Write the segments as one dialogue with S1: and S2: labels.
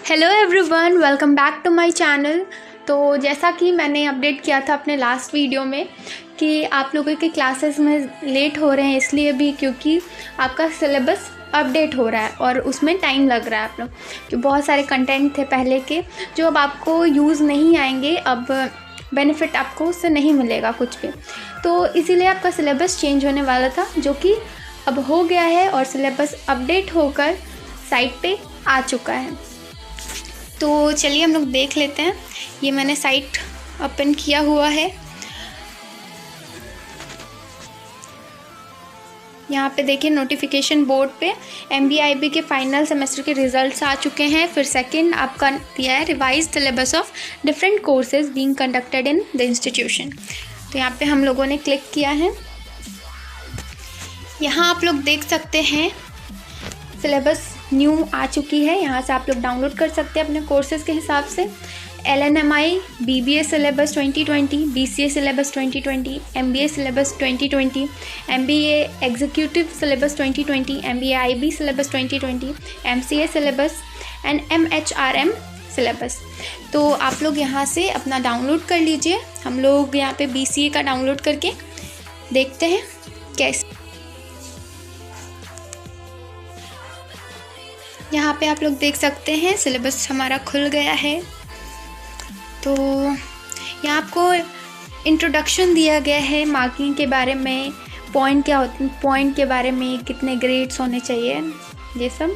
S1: Hello everyone, welcome back to my channel. तो जैसा कि मैंने अपडेट किया था अपने लास्ट वीडियो में कि आप लोगों के क्लासेस में लेट हो रहे हैं इसलिए भी क्योंकि आपका सिलेबस अपडेट हो रहा है और उसमें टाइम लग रहा है। आप लोग कि बहुत सारे कंटेंट थे पहले के जो अब आपको यूज़ नहीं आएंगे, अब बेनिफिट आपको उससे नहीं मिलेगा कुछ भी। तो इसीलिए आपका सिलेबस चेंज होने वाला था जो कि अब हो गया है और सिलेबस अपडेट होकर साइट पे आ चुका है। तो चलिए हम लोग देख लेते हैं। ये मैंने साइट ओपन किया हुआ है। यहाँ पे देखिए नोटिफिकेशन बोर्ड पे MBIB के फाइनल सेमेस्टर के रिजल्ट्स आ चुके हैं। फिर सेकंड आपका दिया है revise syllabus of different courses being conducted in the institution. तो यहाँ पे हम लोगों ने क्लिक किया है। यहाँ आप लोग देख सकते हैं सिलेबस न्यू आ चुकी है। यहाँ से आप लोग डाउनलोड कर सकते हैं अपने कोर्सेज़ के हिसाब से। LNMI BBA syllabus 2020, BCA syllabus 2020, MBA syllabus 2020, MBA executive syllabus 2020, MBA IB syllabus 2020, MCA syllabus and MHRM syllabus. तो आप लोग यहाँ से अपना डाउनलोड कर लीजिए। हम लोग यहाँ पे BCA का डाउनलोड करके देखते हैं कैसे। यहाँ पे आप लोग देख सकते हैं सिलेबस हमारा खुल गया है। तो यहाँ आपको इंट्रोडक्शन दिया गया है मार्किंग के बारे में, पॉइंट क्या होते हैं, पॉइंट के बारे में, कितने ग्रेड्स होने चाहिए, ये सब।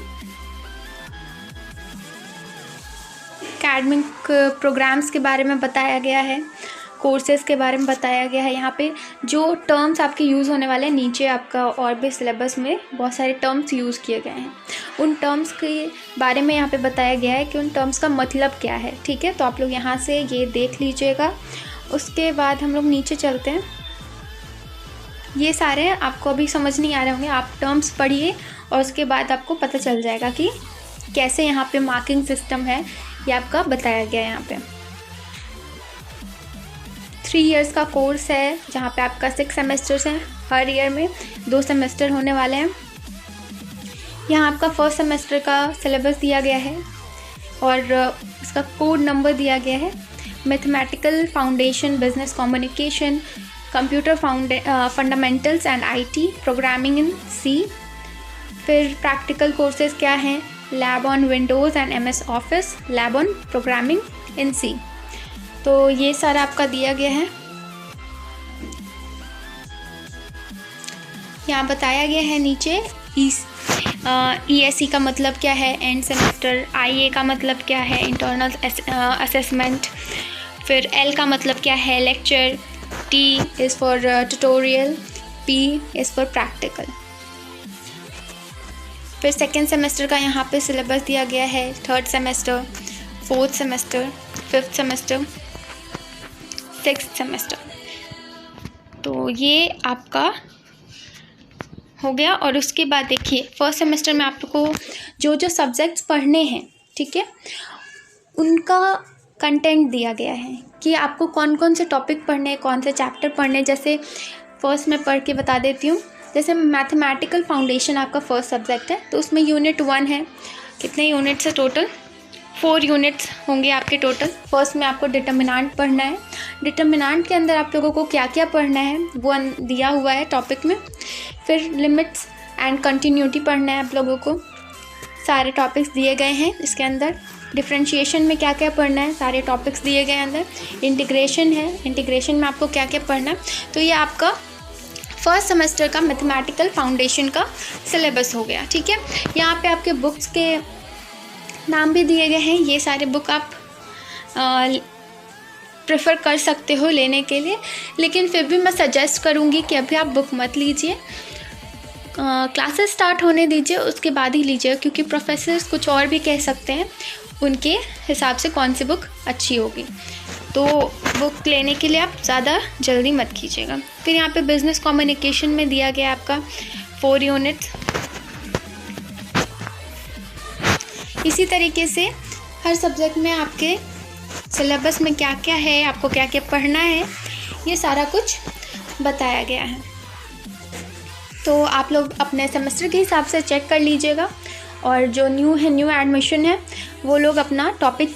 S1: एकेडमिक प्रोग्राम्स के बारे में बताया गया है, कोर्सेज़ के बारे में बताया गया है। यहाँ पे जो टर्म्स आपके यूज़ होने वाले हैं, नीचे आपका और भी सिलेबस में बहुत सारे टर्म्स यूज़ किए गए हैं। उन टर्म्स के बारे में यहाँ पे बताया गया है कि उन टर्म्स का मतलब क्या है। ठीक है, तो आप लोग यहाँ से ये देख लीजिएगा। उसके बाद हम लोग नीचे चलते हैं। ये सारे आपको अभी समझ नहीं आ रहे होंगे, आप टर्म्स पढ़िए और उसके बाद आपको पता चल जाएगा कि कैसे यहाँ पे मार्किंग सिस्टम है, ये आपका बताया गया है। यहाँ पे 3 इयर्स का कोर्स है जहाँ पे आपका 6 सेमेस्टर्स हैं। हर ईयर में 2 सेमेस्टर होने वाले हैं। यहाँ आपका फर्स्ट सेमेस्टर का सिलेबस दिया गया है और इसका कोड नंबर दिया गया है। Mathematical foundation, business communication, computer fundamentals and IT, programming in C। फिर प्रैक्टिकल कोर्सेज क्या हैं, lab on Windows and MS office, lab on programming in C। तो ये सारा आपका दिया गया है। यहाँ बताया गया है नीचे ESE का मतलब क्या है, एंड सेमेस्टर। IA का मतलब क्या है, इंटरनल असेसमेंट। फिर L का मतलब क्या है, lecture. T is for tutorial, P is for practical. फिर सेकेंड सेमेस्टर का यहाँ पे सिलेबस दिया गया है। Third semester, fourth semester, fifth semester, sixth semester. तो ये आपका हो गया। और उसके बाद देखिए फर्स्ट सेमेस्टर में आपको जो जो सब्जेक्ट्स पढ़ने हैं, ठीक है, उनका कंटेंट दिया गया है कि आपको कौन कौन से टॉपिक पढ़ने हैं, कौन से चैप्टर पढ़ने हैं। जैसे फर्स्ट में पढ़ के बता देती हूँ। जैसे मैथमेटिकल फाउंडेशन आपका फर्स्ट सब्जेक्ट है, तो उसमें यूनिट 1 है। कितने यूनिट्स है टोटल? 4 यूनिट्स होंगे आपके टोटल। फर्स्ट में आपको डिटर्मिनेंट पढ़ना है। डिटर्मिनेंट के अंदर आप लोगों को क्या क्या पढ़ना है वो दिया हुआ है टॉपिक में। फिर लिमिट्स एंड कंटिन्यूटी पढ़ना है आप लोगों को। सारे टॉपिक्स दिए गए हैं इसके अंदर। डिफरेंशिएशन में क्या क्या पढ़ना है, सारे टॉपिक्स दिए गए हैं अंदर। इंटीग्रेशन है, इंटीग्रेशन में आपको क्या क्या पढ़ना है। तो ये आपका फर्स्ट सेमेस्टर का मैथमेटिकल फाउंडेशन का सिलेबस हो गया। ठीक है, यहाँ पे आपके बुक्स के नाम भी दिए गए हैं। ये सारे बुक आप प्रेफर कर सकते हो लेने के लिए, लेकिन फिर भी मैं सजेस्ट करूँगी कि अभी आप बुक मत लीजिए। क्लासेस स्टार्ट होने दीजिए, उसके बाद ही लीजिए, क्योंकि प्रोफेसर्स कुछ और भी कह सकते हैं, उनके हिसाब से कौन सी बुक अच्छी होगी। तो बुक लेने के लिए आप ज़्यादा जल्दी मत कीजिएगा। फिर यहाँ पे बिज़नेस कम्युनिकेशन में दिया गया आपका 4 यूनिट्स। इसी तरीके से हर सब्जेक्ट में आपके सिलेबस में क्या क्या है, आपको क्या क्या पढ़ना है, ये सारा कुछ बताया गया है। तो आप लोग अपने सेमेस्टर के हिसाब से चेक कर लीजिएगा और जो न्यू एडमिशन है वो लोग अपना टॉपिक